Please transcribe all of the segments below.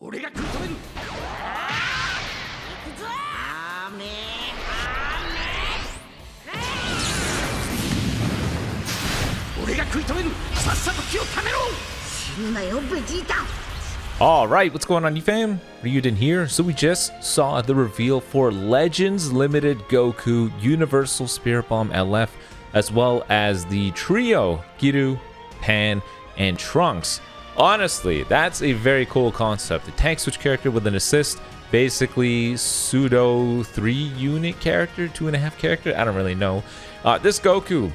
俺が食い止める。行くぞ。俺が食い止める。さっさと気をためろ。死ぬなよ、ベジータ。Alright, what's going on, you fam? Raiyuden here. So we just saw the reveal for Legends Limited Goku Universal Spirit Bomb LF, as well as the trio Giru, Pan, and Trunks. Honestly, that's a very cool concept. A tank switch character with an assist, basically pseudo 3-unit character, 2.5 character, I don't really know. This Goku,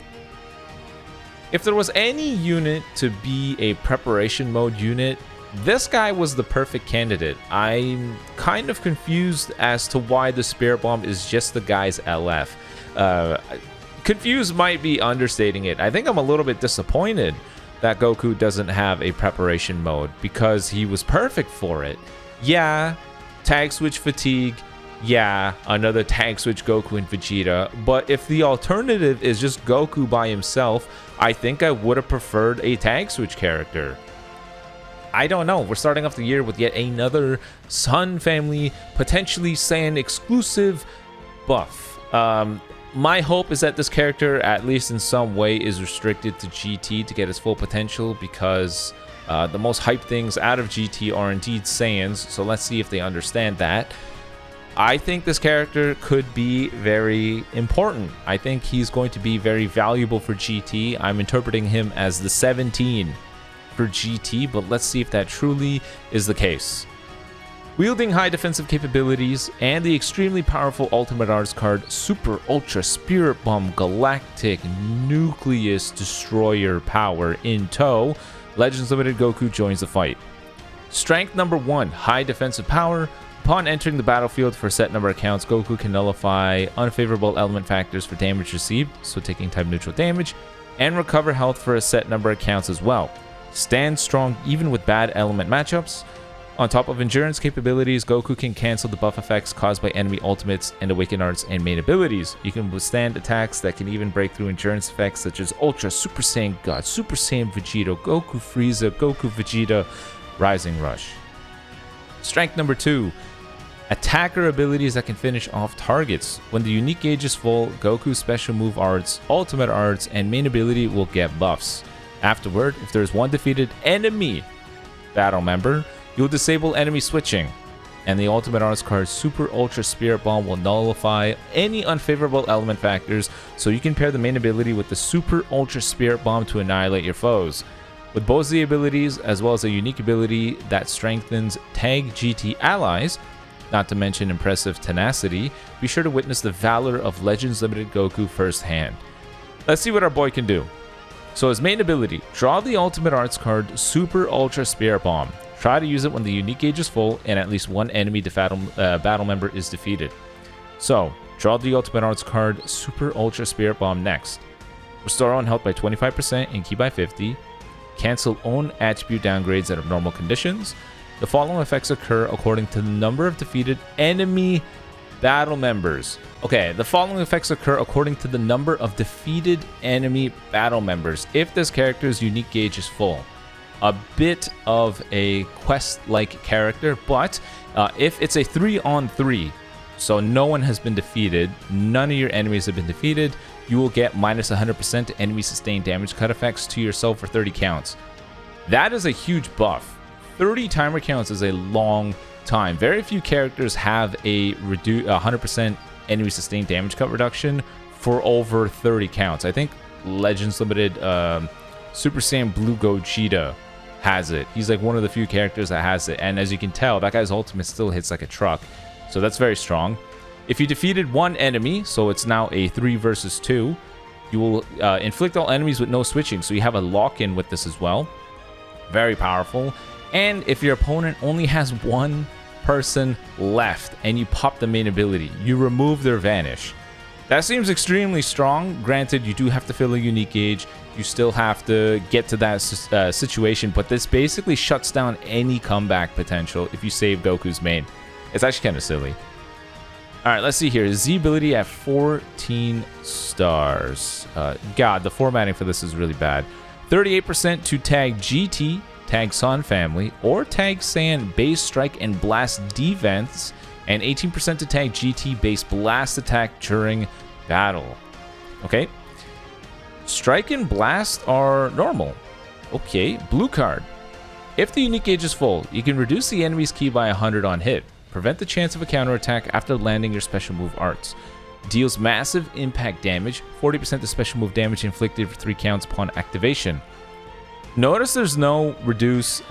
if there was any unit to be a preparation mode unit, this guy was the perfect candidate. I'm kind of confused as to why the Spirit Bomb is just the guy's LF. Confused might be understating it. I think I'm a little bit disappointed that Goku doesn't have a preparation mode because he was perfect for it. Yeah, tag switch fatigue. Yeah, another tag switch Goku and Vegeta. But if the alternative is just Goku by himself, I think I would have preferred a tag switch character. I don't know. We're starting off the year with yet another Sun Family, potentially Saiyan exclusive buff. My hope is that this character, at least in some way, is restricted to GT to get his full potential, because the most hyped things out of GT are indeed Saiyans, so let's see if they understand that. I think this character could be very important. I think he's going to be very valuable for GT. I'm interpreting him as the 17 for GT, but let's see if that truly is the case. Wielding high defensive capabilities and the extremely powerful Ultimate Arts card Super Ultra Spirit Bomb Galactic Nucleus Destroyer power in tow, Legends Limited Goku joins the fight. Strength number 1, high defensive power. Upon entering the battlefield for a set number of counts, Goku can nullify unfavorable element factors for damage received, so taking type neutral damage, and recover health for a set number of counts as well. Stand strong even with bad element matchups. On top of endurance capabilities, Goku can cancel the buff effects caused by enemy ultimates and awaken arts and main abilities. You can withstand attacks that can even break through endurance effects such as Ultra Super Saiyan God, Super Saiyan Vegeta, Goku Frieza, Goku Vegeta, Rising Rush. Strength number 2. Attacker abilities that can finish off targets. When the unique gauge is full, Goku's special move arts, ultimate arts, and main ability will get buffs. Afterward, if there is one defeated enemy battle member, you'll disable enemy switching, and the Ultimate Arts card Super Ultra Spirit Bomb will nullify any unfavorable element factors, so you can pair the main ability with the Super Ultra Spirit Bomb to annihilate your foes. With both the abilities, as well as a unique ability that strengthens Tag GT allies, not to mention impressive tenacity, be sure to witness the valor of Legends Limited Goku firsthand. Let's see what our boy can do. So his main ability, draw the Ultimate Arts card Super Ultra Spirit Bomb. Try to use it when the unique gauge is full and at least one enemy battle member is defeated. So, draw the Ultimate Arts card Super Ultra Spirit Bomb next. Restore own health by 25% and ki by 50. Cancel own attribute downgrades at abnormal conditions. The following effects occur according to the number of defeated enemy battle members. Okay, the following effects occur according to the number of defeated enemy battle members if this character's unique gauge is full. A bit of a quest-like character, but if it's a 3-on-3, so no one has been defeated, none of your enemies have been defeated, you will get minus 100% to enemy sustained damage cut effects to yourself for 30 counts. That is a huge buff. 30 timer counts is a long time. Very few characters have a 100% enemy sustained damage cut reduction for over 30 counts. I think Legends Limited Super Saiyan Blue Gogeta has it. He's like one of the few characters that has it, and as you can tell, that guy's ultimate still hits like a truck, so that's very strong. If you defeated one enemy, so it's now a 3 versus 2, you will inflict all enemies with no switching, so you have a lock-in with this as well. Very powerful. And if your opponent only has one person left and you pop the main ability, you remove their vanish. That seems extremely strong. Granted, you do have to fill a unique gauge. You still have to get to that situation, but this basically shuts down any comeback potential if you save Goku's main. It's actually kind of silly. All right, let's see here. Z ability at 14 stars. God, the formatting for this is really bad. 38% to tag GT, tag Sun family, or tag Saiyan base strike and blast defense, and 18% to tag GT base blast attack during battle. Okay. Strike and blast are normal. Okay, blue card. If the unique gauge is full, you can reduce the enemy's ki by 100 on hit. Prevent the chance of a counterattack after landing your special move arts. Deals massive impact damage, 40% to special move damage inflicted for 3 counts upon activation. Notice there's no reduce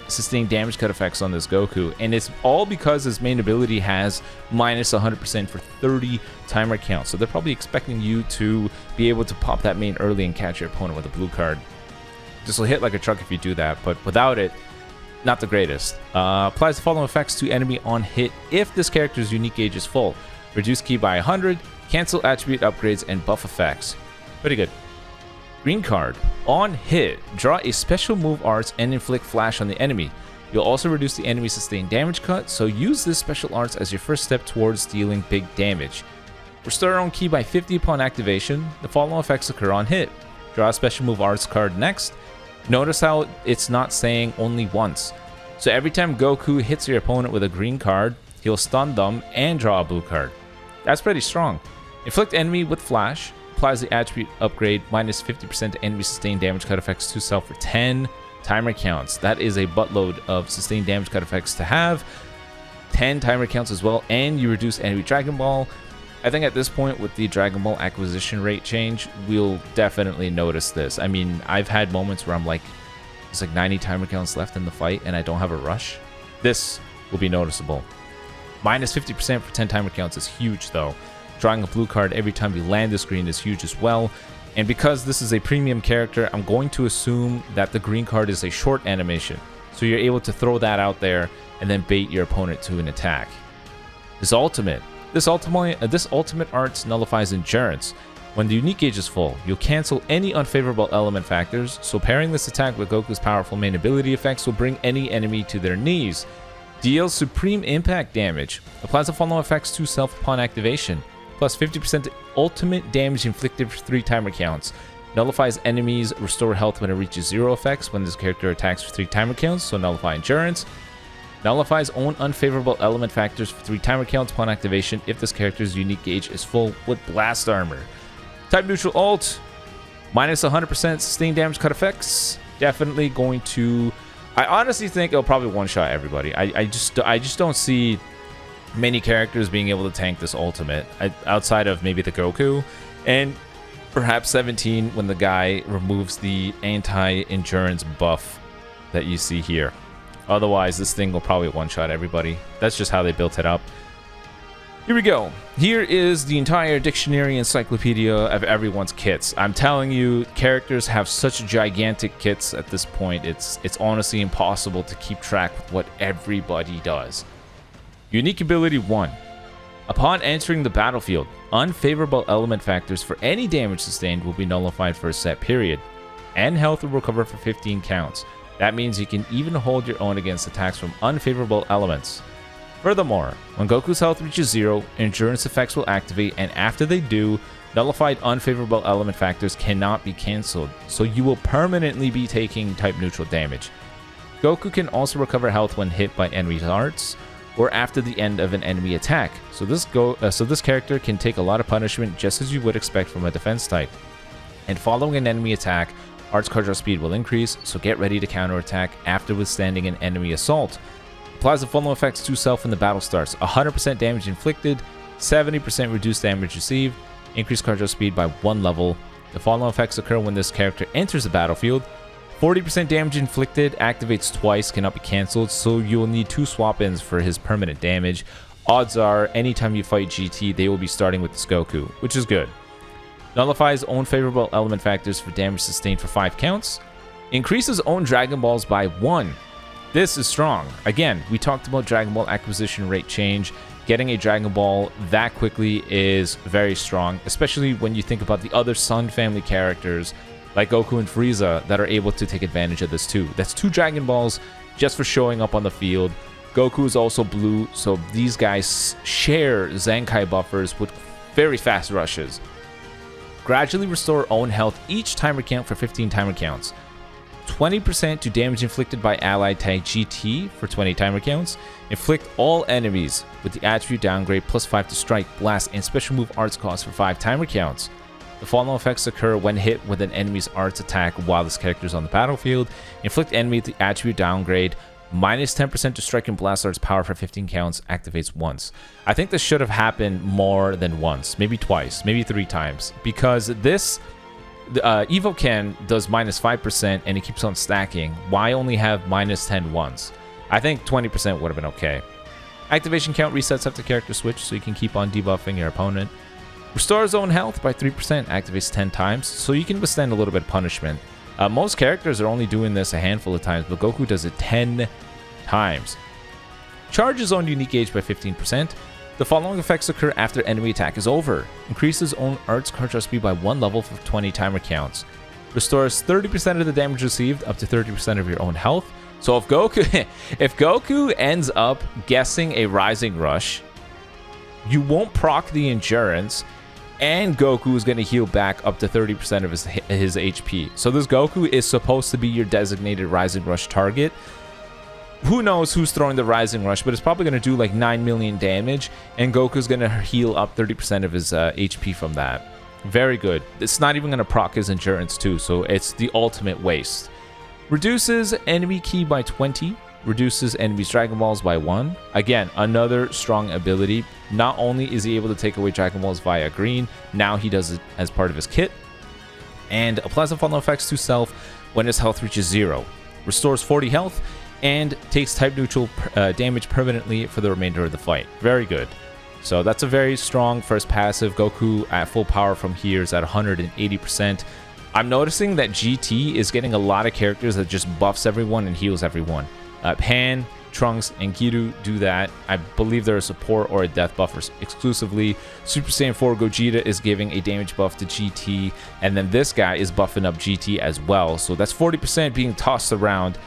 sustained damage cut effects on this Goku, and it's all because his main ability has minus 100% for 30 timer counts. So they're probably expecting you to be able to pop that main early and catch your opponent with a blue card. This will hit like a truck if you do that, but without it, not the greatest. Applies the following effects to enemy on hit if this character's unique gauge is full. Reduce ki by 100, cancel attribute upgrades, and buff effects. Pretty good. Green card. On hit, draw a special move arts and inflict flash on the enemy. You'll also reduce the enemy's sustained damage cut, so use this special arts as your first step towards dealing big damage. Restore your own ki by 50 upon activation. The following effects occur on hit. Draw a special move arts card next. Notice how it's not saying only once. So every time Goku hits your opponent with a green card, he'll stun them and draw a blue card. That's pretty strong. Inflict enemy with flash. Applies the attribute upgrade, minus 50% to enemy sustained damage cut effects to self for 10 timer counts. That is a buttload of sustained damage cut effects to have. 10 timer counts as well, and you reduce enemy Dragon Ball. I think at this point with the Dragon Ball acquisition rate change, we'll definitely notice this. I mean, I've had moments where I'm like, there's like 90 timer counts left in the fight and I don't have a rush. This will be noticeable. Minus 50% for 10 timer counts is huge though. Drawing a blue card every time you land the screen is huge as well. And because this is a premium character, I'm going to assume that the green card is a short animation. So you're able to throw that out there and then bait your opponent to an attack. This ultimate arts nullifies endurance. When the unique gauge is full, you'll cancel any unfavorable element factors, so pairing this attack with Goku's powerful main ability effects will bring any enemy to their knees. Deals supreme impact damage. Applies the following effects to self upon activation. Plus 50% to ultimate damage inflicted for 3 timer counts. Nullifies enemies, restore health when it reaches 0 effects when this character attacks for 3 timer counts, so nullify endurance. Nullifies own unfavorable element factors for 3 timer counts upon activation if this character's unique gauge is full with blast armor. Type neutral ult, minus 100% sustained damage cut effects. Definitely going to... I honestly think it'll probably one-shot everybody. I just don't see many characters being able to tank this ultimate outside of maybe the Goku and perhaps 17 when the guy removes the anti-endurance buff that you see here. Otherwise, this thing will probably one-shot everybody. That's just how they built it up. Here we go. Here is the entire dictionary encyclopedia of everyone's kits. I'm telling you, characters have such gigantic kits at this point. It's honestly impossible to keep track with what everybody does. Unique ability 1. Upon entering the battlefield, unfavorable element factors for any damage sustained will be nullified for a set period, and health will recover for 15 counts. That means you can even hold your own against attacks from unfavorable elements. Furthermore, when Goku's health reaches 0, endurance effects will activate, and after they do, nullified unfavorable element factors cannot be cancelled, so you will permanently be taking type neutral damage. Goku can also recover health when hit by enemy arts, or after the end of an enemy attack, so this character can take a lot of punishment just as you would expect from a defense type. And following an enemy attack, arts card draw speed will increase, so get ready to counterattack after withstanding an enemy assault. Applies the following effects to self when the battle starts. 100% damage inflicted, 70% reduced damage received, increased card draw speed by 1 level. The following effects occur when this character enters the battlefield. 40% damage inflicted, activates twice, cannot be cancelled, so you will need 2 swap-ins for his permanent damage. Odds are, anytime you fight GT, they will be starting with this Goku, which is good. Nullifies own favorable element factors for damage sustained for 5 counts. Increases own Dragon Balls by 1. This is strong. Again, we talked about Dragon Ball acquisition rate change. Getting a Dragon Ball that quickly is very strong, especially when you think about the other Sun family characters like Goku and Frieza that are able to take advantage of this too. That's 2 Dragon Balls just for showing up on the field. Goku is also blue, so these guys share Zenkai buffers with very fast rushes. Gradually restore own health each timer count for 15 timer counts. 20% to damage inflicted by allied tag GT for 20 timer counts. Inflict all enemies with the attribute downgrade +5 to strike, blast, and special move arts cost for 5 timer counts. The following effects occur when hit with an enemy's arts attack while this character is on the battlefield. Inflict enemy with the attribute downgrade, -10% to strike and blast arts power for 15 counts, activates once. I think this should have happened more than once, maybe twice, maybe 3 times, because this Evo Ken does -5% and it keeps on stacking. Why only have -10 once? I think 20% would have been okay. Activation count resets after character switch, so you can keep on debuffing your opponent. Restores own health by 3%, activates 10 times, so you can withstand a little bit of punishment. Most characters are only doing this a handful of times, but Goku does it 10 times. Charges own unique gauge by 15%. The following effects occur after enemy attack is over. Increases own arts card draw speed by 1 level for 20 timer counts. Restores 30% of the damage received up to 30% of your own health. So if Goku ends up guessing a Rising Rush, you won't proc the endurance, and Goku is going to heal back up to 30% of his HP. So this Goku is supposed to be your designated Rising Rush target. Who knows who's throwing the Rising Rush, but it's probably going to do like 9 million damage, and Goku's going to heal up 30% of his HP from that. Very good. It's not even going to proc his endurance too, so it's the ultimate waste. Reduces enemy ki by 20. Reduces enemy's Dragon Balls by 1. Again, another strong ability. Not only is he able to take away Dragon Balls via green, now he does it as part of his kit. And applies the following effects to self when his health reaches 0. Restores 40 health and takes type neutral damage permanently for the remainder of the fight. Very good. So that's a very strong first passive. Goku at full power from here is at 180%. I'm noticing that GT is getting a lot of characters that just buffs everyone and heals everyone. Pan, Trunks, and Giru do that. I believe they're a support or a death buffer exclusively. Super Saiyan 4 Gogeta is giving a damage buff to GT, and then this guy is buffing up GT as well. So that's 40% being tossed around.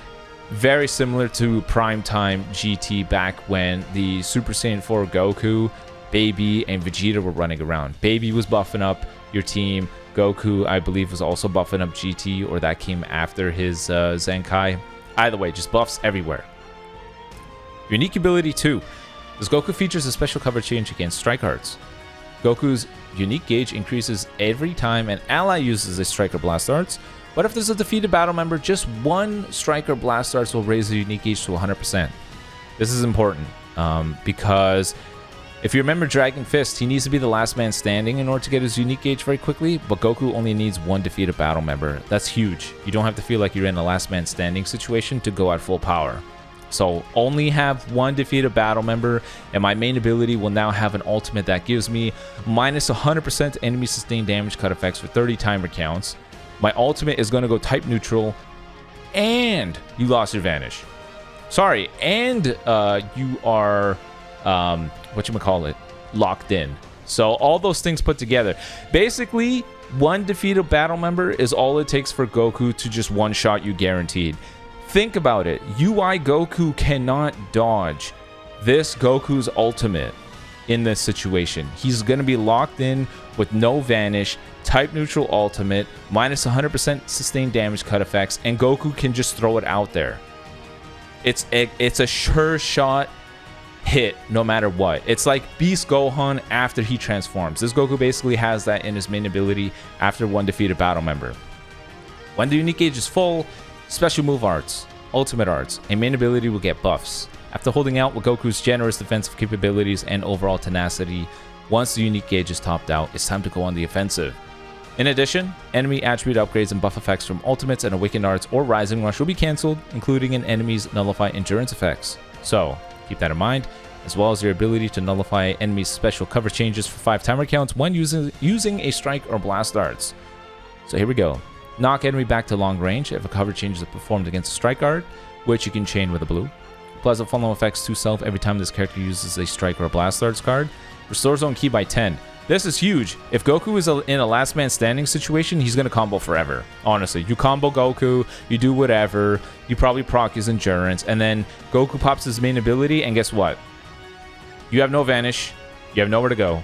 Very similar to Primetime GT back when the Super Saiyan 4 Goku, Baby, and Vegeta were running around. Baby was buffing up your team. Goku, I believe, was also buffing up GT, or that came after his Zenkai. Either way, just buffs everywhere. Unique ability 2. This Goku features a special cover change against strike arts. Goku's unique gauge increases every time an ally uses a strike or blast arts, but if there's a defeated battle member, just one strike or blast arts will raise the unique gauge to 100%. This is important because if you remember Dragon Fist, he needs to be the last man standing in order to get his unique gauge very quickly, but Goku only needs one defeated battle member. That's huge. You don't have to feel like you're in a last man standing situation to go at full power. So only have one defeated battle member, and my main ability will now have an ultimate that gives me -100% enemy sustained damage cut effects for 30 timer counts. My ultimate is going to go type neutral, and you lost your vanish. Sorry, and you are locked in. So all those things put together, basically one defeated battle member is all it takes for Goku to just one-shot you guaranteed. Think about it. UI Goku cannot dodge this Goku's ultimate in this situation. He's going to be locked in with no vanish, type neutral ultimate, -100% sustained damage cut effects, and Goku can just throw it out there. It's a sure shot hit no matter what. It's like Beast Gohan after he transforms. This Goku basically has that in his main ability after one defeated battle member. When the unique gauge is full, special move arts, ultimate arts, and main ability will get buffs. After holding out with Goku's generous defensive capabilities and overall tenacity, once the unique gauge is topped out, it's time to go on the offensive. In addition, enemy attribute upgrades and buff effects from ultimates and awakened arts or Rising Rush will be cancelled, including an enemy's nullify endurance effects. So keep that in mind, as well as your ability to nullify enemies' special cover changes for 5 timer counts when using a strike or blast arts. So here we go. Knock enemy back to long range if a cover change is performed against a strike art, which you can chain with a blue. Applies the following effects to self every time this character uses a strike or a blast arts card. Restores own ki by 10. This is huge. If Goku is in a last man standing situation, he's going to combo forever. Honestly, you combo Goku, you do whatever, you probably proc his endurance, and then Goku pops his main ability, and guess what? You have no vanish, you have nowhere to go,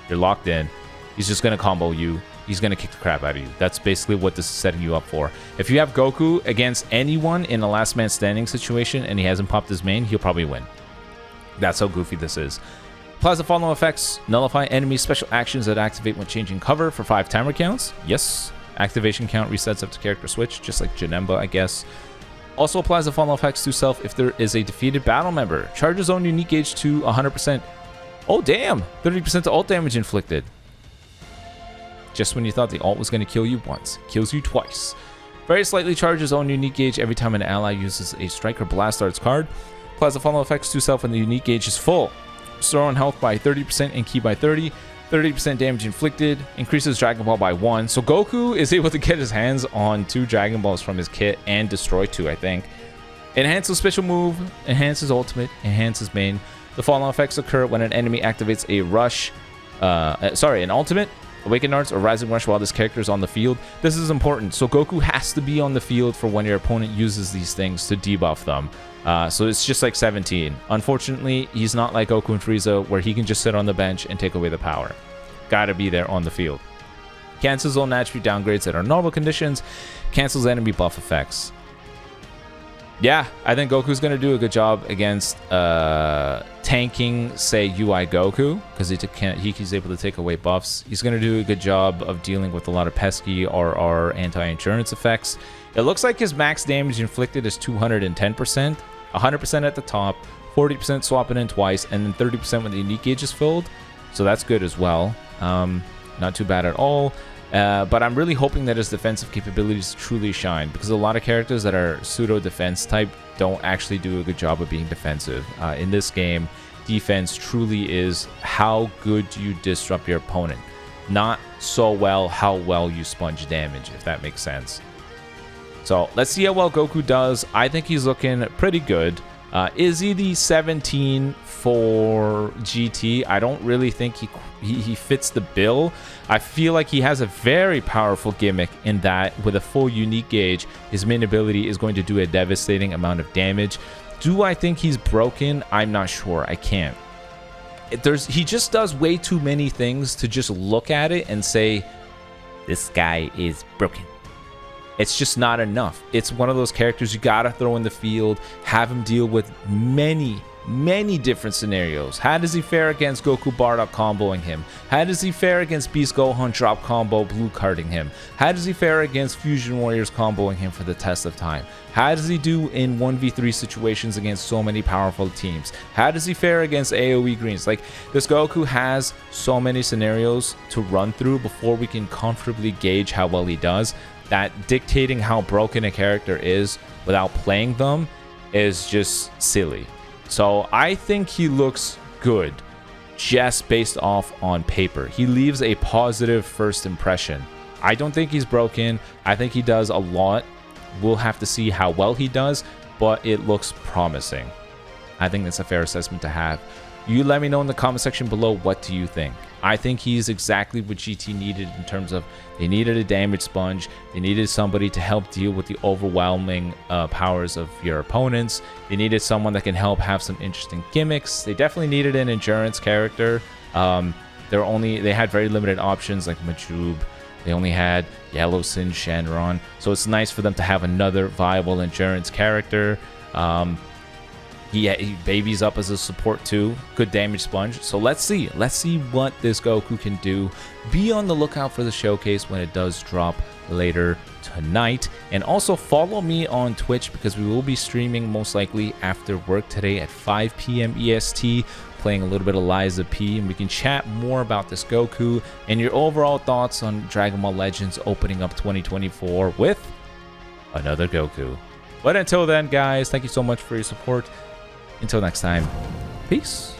you're locked in. He's just going to combo you he's going to kick the crap out of you. That's basically what this is setting you up for. If you have Goku against anyone in a last man standing situation and he hasn't popped his main, he'll probably win. That's how goofy this is. Applies the following effects. Nullify enemy special actions that activate when changing cover for 5 timer counts. Yes. Activation count resets up to character switch, just like Janemba, I guess. Also applies the following effects to self if there is a defeated battle member. Charges own unique gauge to 100%. Oh, damn. 30% to ult damage inflicted. Just when you thought the ult was going to kill you once. Kills you twice. Very slightly charges own unique gauge every time an ally uses a Strike or Blast Arts card. Applies the following effects to self when the unique gauge is full. Restore on health by 30% and ki by 30. 30% damage inflicted. Increases Dragon Ball by 1. So Goku is able to get his hands on 2 Dragon Balls from his kit and destroy 2, I think. Enhances special move. Enhances ultimate. Enhances main. The following effects occur when an enemy activates a rush. An ultimate, Awakened Arts, or Rising Rush while this character is on the field. This is important. So Goku has to be on the field for when your opponent uses these things to debuff them. So it's just like 17. Unfortunately, he's not like Goku and Frieza where he can just sit on the bench and take away the power. Gotta be there on the field. Cancels all attribute downgrades that are normal conditions. Cancels enemy buff effects. Yeah, I think Goku's going to do a good job against tanking, say, UI Goku, because he's able to take away buffs. He's going to do a good job of dealing with a lot of pesky RR anti-insurance effects. It looks like his max damage inflicted is 210%, 100% at the top, 40% swapping in twice, and then 30% when the unique gauge is filled. So that's good as well. Not too bad at all. But I'm really hoping that his defensive capabilities truly shine, because a lot of characters that are pseudo defense type don't actually do a good job of being defensive. In this game, defense truly is how good you disrupt your opponent, not so well how well you sponge damage, if that makes sense. So let's see how well Goku does. I think he's looking pretty good. Is he the 17 for GT? I don't really think he fits the bill. I feel like he has a very powerful gimmick in that with a full unique gauge, his main ability is going to do a devastating amount of damage. Do I think he's broken? I'm not sure. I can't. He just does way too many things to just look at it and say, this guy is broken. It's just not enough. It's one of those characters you gotta throw in the field, have him deal with many different scenarios. How does he fare against Goku Bardock comboing him? How does he fare against Beast Gohan drop combo blue carding him? How does he fare against Fusion Warriors comboing him for the test of time? How does he do in 1v3 situations against so many powerful teams? How does he fare against AoE greens? Like, this Goku has so many scenarios to run through before we can comfortably gauge how well he does, that dictating how broken a character is without playing them is just silly. So I think he looks good just based off on paper. He leaves a positive first impression. I don't think he's broken. I think he does a lot. We'll have to see how well he does, but it looks promising. I think that's a fair assessment to have. You let me know in the comment section below, what do you think? I think he's exactly what GT needed in terms of they needed a damage sponge. They needed somebody to help deal with the overwhelming powers of your opponents. They needed someone that can help have some interesting gimmicks. They definitely needed an endurance character. They had very limited options like Majub. They only had Yellow Sin Shenron. So it's nice for them to have another viable endurance character. He babies up as a support too. Good damage sponge. So let's see what this Goku can do. Be on the lookout for the showcase when it does drop later tonight. And also follow me on Twitch, because we will be streaming most likely after work today at 5 p.m. EST, playing a little bit of Liza P, and we can chat more about this Goku and your overall thoughts on Dragon Ball Legends opening up 2024 with another Goku. But until then, guys, thank you so much for your support. Until next time, peace.